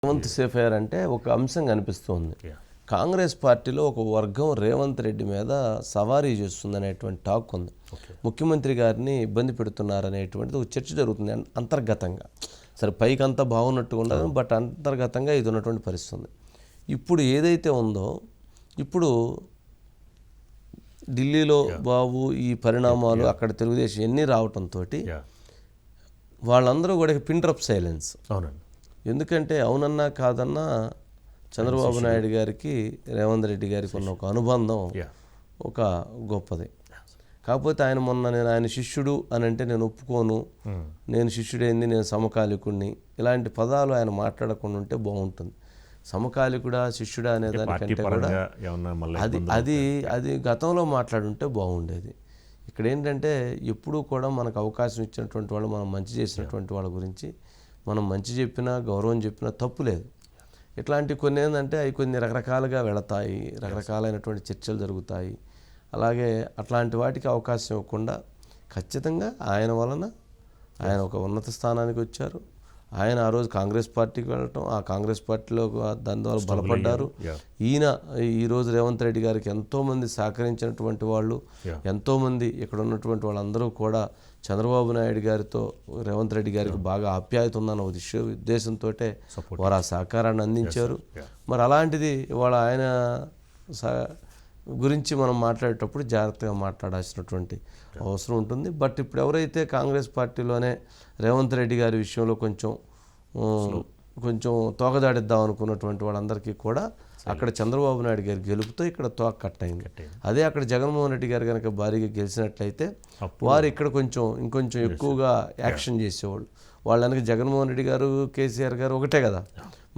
Revanth safe అయ్యారంటే ఒక అంశం కనిపిస్తుంది. కాంగ్రెస్ పార్టీలో ఒక వర్గం రేవంత్ రెడ్డి మీద సవారీ చేస్తుందనేటువంటి టాక్ ఉంది. ముఖ్యమంత్రి గారిని ఇబ్బంది పెడుతున్నారనేటువంటిది ఒక చర్చ జరుగుతుంది అంతర్గతంగా. సరే పైకి అంతా బాగున్నట్టుగా ఉండదు, బట్ అంతర్గతంగా ఇది ఉన్నటువంటి పరిస్థితి ఉంది. ఇప్పుడు ఏదైతే ఉందో, ఇప్పుడు ఢిల్లీలో బాబు ఈ పరిణామాలు అక్కడ తెలుగుదేశం ఎన్ని రావటంతో వాళ్ళందరూ కూడా పిన్ డ్రాప్ సైలెన్స్. అవునండి. ఎందుకంటే అవునన్నా కాదన్నా చంద్రబాబు నాయుడు గారికి రేవంత్ రెడ్డి గారికి ఉన్న ఒక అనుబంధం ఒక గొప్పది. కాకపోతే ఆయన మొన్న నేను ఆయన శిష్యుడు అని అంటే నేను ఒప్పుకోను, నేను శిష్యుడైంది, నేను సమకాలికుడిని, ఇలాంటి పదాలు ఆయన మాట్లాడకుండా ఉంటే బాగుంటుంది. సమకాలికుడా శిష్యుడా అనే దానికంటే కూడా అది గతంలో మాట్లాడుంటే బాగుండేది. ఇక్కడ ఏంటంటే ఎప్పుడూ కూడా మనకు అవకాశం ఇచ్చినటువంటి వాళ్ళు, మనం మంచి చేసినటువంటి వాళ్ళ గురించి మనం మంచి చెప్పినా గౌరవం చెప్పినా తప్పు లేదు. ఇట్లాంటి కొన్ని ఏంటంటే అవి కొన్ని రకరకాలుగా వెళతాయి, రకరకాలైనటువంటి చర్చలు జరుగుతాయి. అలాగే అట్లాంటి వాటికి అవకాశం ఇవ్వకుండా ఖచ్చితంగా ఆయన వలన ఆయన ఒక ఉన్నత స్థానానికి వచ్చారు. ఆయన ఆ రోజు కాంగ్రెస్ పార్టీకి వెళ్ళటం, ఆ కాంగ్రెస్ పార్టీలో దాని ద్వారా బలపడ్డారు. ఈయన ఈరోజు రేవంత్ రెడ్డి గారికి ఎంతోమంది సహకరించినటువంటి వాళ్ళు, ఎంతోమంది ఇక్కడ ఉన్నటువంటి వాళ్ళందరూ కూడా చంద్రబాబు నాయుడు గారితో రేవంత్ రెడ్డి గారికి బాగా ఆప్యాయత ఉందన్న ఉద్దేశంతో వారు ఆ సహకారాన్ని అందించారు. మరి అలాంటిది ఇవాళ ఆయన గురించి మనం మాట్లాడేటప్పుడు జాగ్రత్తగా మాట్లాడాల్సినటువంటి అవసరం ఉంటుంది. బట్ ఇప్పుడు ఎవరైతే కాంగ్రెస్ పార్టీలోనే రేవంత్ రెడ్డి గారి విషయంలో కొంచెం తోకదాడిద్దాం అనుకున్నటువంటి వాళ్ళందరికీ కూడా అక్కడ చంద్రబాబు నాయుడు గారి గెలుపుతో ఇక్కడ తోక కట్టయింది. అదే అక్కడ జగన్మోహన్ రెడ్డి గారు కనుక భారీగా గెలిచినట్లయితే వారు ఇక్కడ ఇంకొంచెం ఎక్కువగా యాక్షన్ చేసేవాళ్ళు. వాళ్ళు వెనక జగన్మోహన్ రెడ్డి గారు, కేసీఆర్ గారు ఒకటే కదా.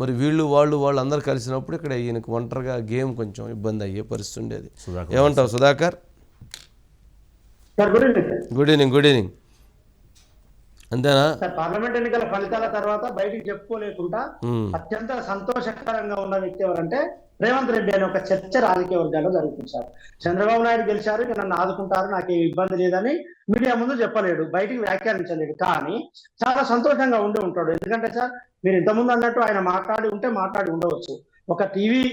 మరి వాళ్ళు అందరూ కలిసినప్పుడు ఇక్కడ ఈయనకు ఒంటరిగా గేమ్ కొంచెం ఇబ్బంది అయ్యే పరిస్థితి ఉండేది. ఏమంటావు సుధాకర్? Good evening. అంతేనా? పార్లమెంట్ ఎన్నికల ఫలితాల తర్వాత బయటికి చెప్పుకోలేకుండా అత్యంత సంతోషకరంగా ఉన్న వ్యక్తి ఎవరంటే రేవంత్ రెడ్డి అనే ఒక చర్చ రాజకీయ వర్గాల్లో జరుగుతుంది సార్. చంద్రబాబు నాయుడు గెలిచారు, నన్ను ఆదుకుంటారు, నాకు ఏ ఇబ్బంది లేదని మీడియా ముందు చెప్పలేడు, బయటికి వ్యాఖ్యానించలేడు. కానీ చాలా సంతోషంగా ఉండి ఉంటాడు. ఎందుకంటే సార్ మీరు ఇంతకుముందు అన్నట్టు ఆయన మాట్లాడి ఉండవచ్చు. ఒక టీవీ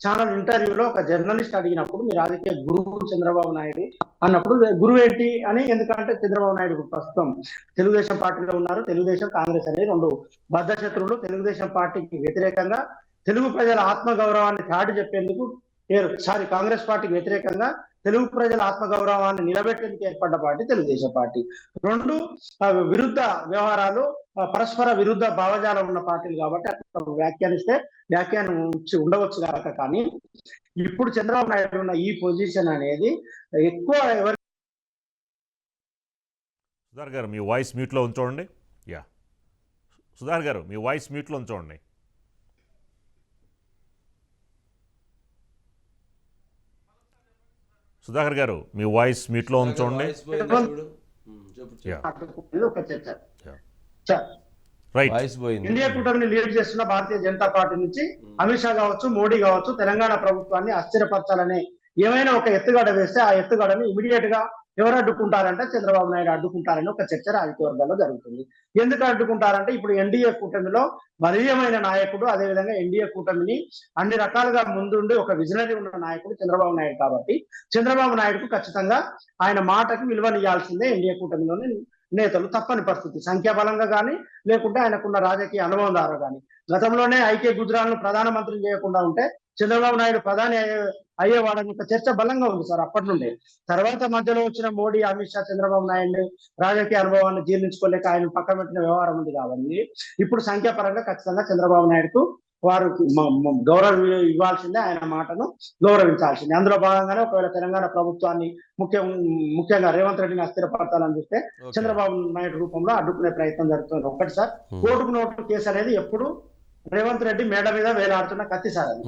ఛానల్ ఇంటర్వ్యూలో ఒక జర్నలిస్ట్ అడిగినప్పుడు మీ రాజకీయ గురువు చంద్రబాబు నాయుడు అన్నప్పుడు గురువు ఏంటి అని, ఎందుకంటే చంద్రబాబు నాయుడు ప్రస్తుతం తెలుగుదేశం పార్టీలో ఉన్నారు. తెలుగుదేశం కాంగ్రెస్ అనేది రెండు బద్ధశత్రువులు. తెలుగుదేశం పార్టీకి వ్యతిరేకంగా తెలుగు ప్రజల ఆత్మగౌరవాన్ని చాటి చెప్పేందుకు కాంగ్రెస్ పార్టీకి వ్యతిరేకంగా తెలుగు ప్రజల ఆత్మగౌరవాన్ని నిలబెట్టేందుకు ఏర్పడ్డ పార్టీ తెలుగుదేశం పార్టీ. రెండు విరుద్ధ వ్యవహారాలు, పరస్పర విరుద్ధ భావజాలం ఉన్న పార్టీలు కాబట్టి అక్కడ వ్యాఖ్యానం ఉండవచ్చు కాక. కానీ ఇప్పుడు చంద్రబాబు నాయుడు ఉన్న ఈ పొజిషన్ అనేది ఎక్కువ సుధాకర్ గారు మీ వాయిస్ మ్యూట్లో ఉంచండి. సుధాకర్ గారు మీ వాయిస్ మ్యూట్లో ఉంచండి. సుధాకర్ గారు మీ వాయిస్ మ్యూట్లో ఉంచండి. ఇండియా కూటమిని లీడ్ చేస్తున్న భారతీయ జనతా పార్టీ నుంచి అమిత్ షా కావచ్చు, మోడీ కావచ్చు, తెలంగాణ ప్రభుత్వాన్ని అస్థిరపరచాలని ఏమైనా ఒక ఎత్తుగడ వేస్తే ఆ ఎత్తుగడని ఇమీడియట్ గా ఎవరు అడ్డుకుంటారంటే చంద్రబాబు నాయుడు అడ్డుకుంటారని ఒక చర్చ రాజకీయ వర్గాల్లో జరుగుతుంది. ఎందుకు అడ్డుకుంటారంటే ఇప్పుడు ఎన్డీఏ కూటమిలో బలీయమైన నాయకుడు, అదేవిధంగా ఎన్డీఏ కూటమిని అన్ని రకాలుగా ముందుండి ఒక విజనరీ ఉన్న నాయకుడు చంద్రబాబు నాయుడు కాబట్టి చంద్రబాబు నాయుడుకు ఖచ్చితంగా ఆయన మాటకి విలువనియాల్సిందే ఎన్డీఏ కూటమిలోని నేతలు. తప్పని పరిస్థితి సంఖ్యాబలంగా కానీ లేకుంటే ఆయనకున్న రాజకీయ అనుభవం ద్వారా కానీ. గతంలోనే ఐకే గుజరాల్ను ప్రధానమంత్రిని చేయకుండా ఉంటే చంద్రబాబు నాయుడు ప్రధాని అయ్యేవాడని ఒక చర్చ బలంగా ఉంది సార్ అప్పటి నుండి. తర్వాత మధ్యలో వచ్చిన మోడీ, అమిత్ షా చంద్రబాబు నాయుడు రాజకీయ అనుభవాన్ని జీర్ణించుకోలేక ఆయన పక్కన పెట్టిన వ్యవహారం ఉంది కాబట్టి ఇప్పుడు సంఖ్యాపరంగా ఖచ్చితంగా చంద్రబాబు నాయుడుకు వారు గౌరవం ఇవ్వాల్సిందే, ఆయన మాటను గౌరవించాల్సిందే. అందులో భాగంగానే ఒకవేళ తెలంగాణ ప్రభుత్వాన్ని ముఖ్యంగా రేవంత్ రెడ్డిని అస్థిరపరచాలని చూస్తే చంద్రబాబు నాయుడు రూపంలో అడ్డుకునే ప్రయత్నం జరుగుతుంది. ఒకటి సార్, ఓటుకు నోటు కేసు అనేది ఎప్పుడు రేవంత్ రెడ్డి మేడ మీద వేలాడుతున్న కత్తి సార్. అది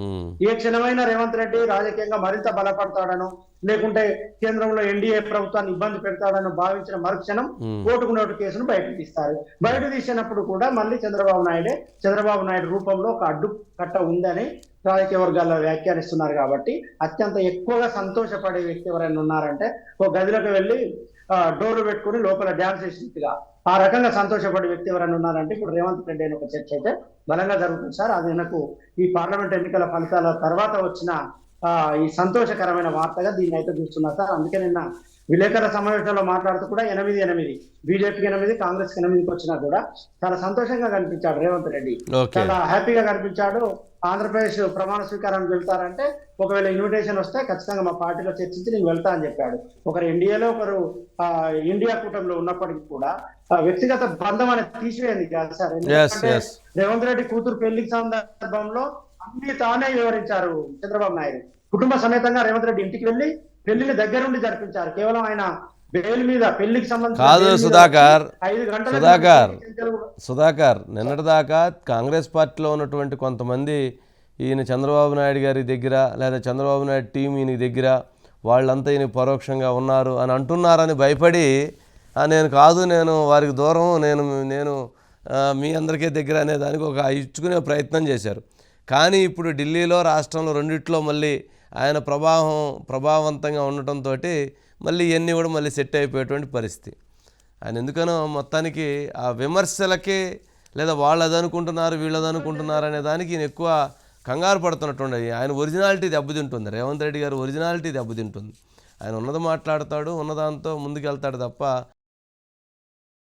ఏ క్షణమైన రేవంత్ రెడ్డి రాజకీయంగా మరింత బలపడతాడను, లేకుంటే కేంద్రంలో ఎన్డీఏ ప్రభుత్వాన్ని ఇబ్బంది పెడతాడని భావించిన మరుక్షణం ఓటుకు నోటు కేసును బయటకు తీస్తారు. బయట తీసినప్పుడు కూడా మళ్ళీ చంద్రబాబు నాయుడు రూపంలో ఒక అడ్డుకట్ట ఉందని రాజకీయ వర్గాల్లో వ్యాఖ్యానిస్తున్నారు. కాబట్టి అత్యంత ఎక్కువగా సంతోషపడే వ్యక్తి ఎవరైనా ఉన్నారంటే ఒక గదిలోకి వెళ్ళి డోర్లు పెట్టుకుని లోపల డ్యాన్స్ చేసినట్టుగా ఆ రకంగా సంతోషపడే వ్యక్తి ఎవరైనా ఉన్నారంటే ఇప్పుడు రేవంత్ రెడ్డి అని ఒక చర్చ అయితే బలంగా జరుగుతుంది సార్. అది నాకు ఈ పార్లమెంట్ ఎన్నికల ఫలితాల తర్వాత వచ్చిన ఈ సంతోషకరమైన వార్తగా దీన్ని అయితే చూస్తున్నా సార్. అందుకే నిన్న విలేకరుల సమావేశంలో మాట్లాడుతూ కూడా 8-8 బీజేపీకి 8 కాంగ్రెస్ 8కి వచ్చినా కూడా చాలా సంతోషంగా కనిపించాడు రేవంత్ రెడ్డి. చాలా హ్యాపీగా కనిపించాడు. ఆంధ్రప్రదేశ్ ప్రమాణ స్వీకారానికి వెళ్తారంటే ఒకవేళ ఇన్విటేషన్ వస్తే ఖచ్చితంగా మా పార్టీలో చర్చించి నేను వెళ్తా అని చెప్పాడు. ఒకరు ఎన్డీఏలో ఒకరు ఇండియా కూటమిలో ఉన్నప్పటికీ కూడా వ్యక్తిగత బంధం అనేది తీసివేయండి కాదు సార్. ఎందుకంటే రేవంత్ రెడ్డి కూతురు పెళ్లి సందర్భంలో అన్ని తానే వివరించారు చంద్రబాబు నాయుడు. కుటుంబ సమేతంగా రేవంత్ రెడ్డి ఇంటికి వెళ్లి పెళ్లిని దగ్గరుండి జరిపించారు. కేవలం ఆయన బెయిల్ మీద పెళ్లికి సంబంధించి సుధాకర్ నిన్నటిదాకా కాంగ్రెస్ పార్టీలో ఉన్నటువంటి కొంతమంది ఈయన చంద్రబాబు నాయుడు గారి దగ్గర లేదా చంద్రబాబు నాయుడు టీం ఈయన దగ్గర వాళ్ళంతా ఈయన పరోక్షంగా ఉన్నారు అని అంటున్నారని భయపడి నేను వారికి దూరం నేను మీ అందరికీ దగ్గర అనే దానికి ఒక ఇచ్చుకునే ప్రయత్నం చేశారు. కానీ ఇప్పుడు ఢిల్లీలో రాష్ట్రంలో రెండిట్లో మళ్ళీ ఆయన ప్రభావవంతంగా ఉండటంతో మళ్ళీ ఇవన్నీ కూడా మళ్ళీ సెట్ అయిపోయేటువంటి పరిస్థితి. ఆయన ఎందుకనో మొత్తానికి ఆ విమర్శలకి లేదా వాళ్ళు అది అనుకుంటున్నారు వీళ్ళు అది అనుకుంటున్నారు అనే దానికి ఈయన ఎక్కువ కంగారు పడుతున్నట్టు ఆయన ఒరిజినాలిటీ దెబ్బతింటుంది. రేవంత్ రెడ్డి గారు ఒరిజినాలిటీ దెబ్బతింటుంది. ఆయన ఉన్నది మాట్లాడతాడు, ఉన్నదాంతో ముందుకెళ్తాడు తప్ప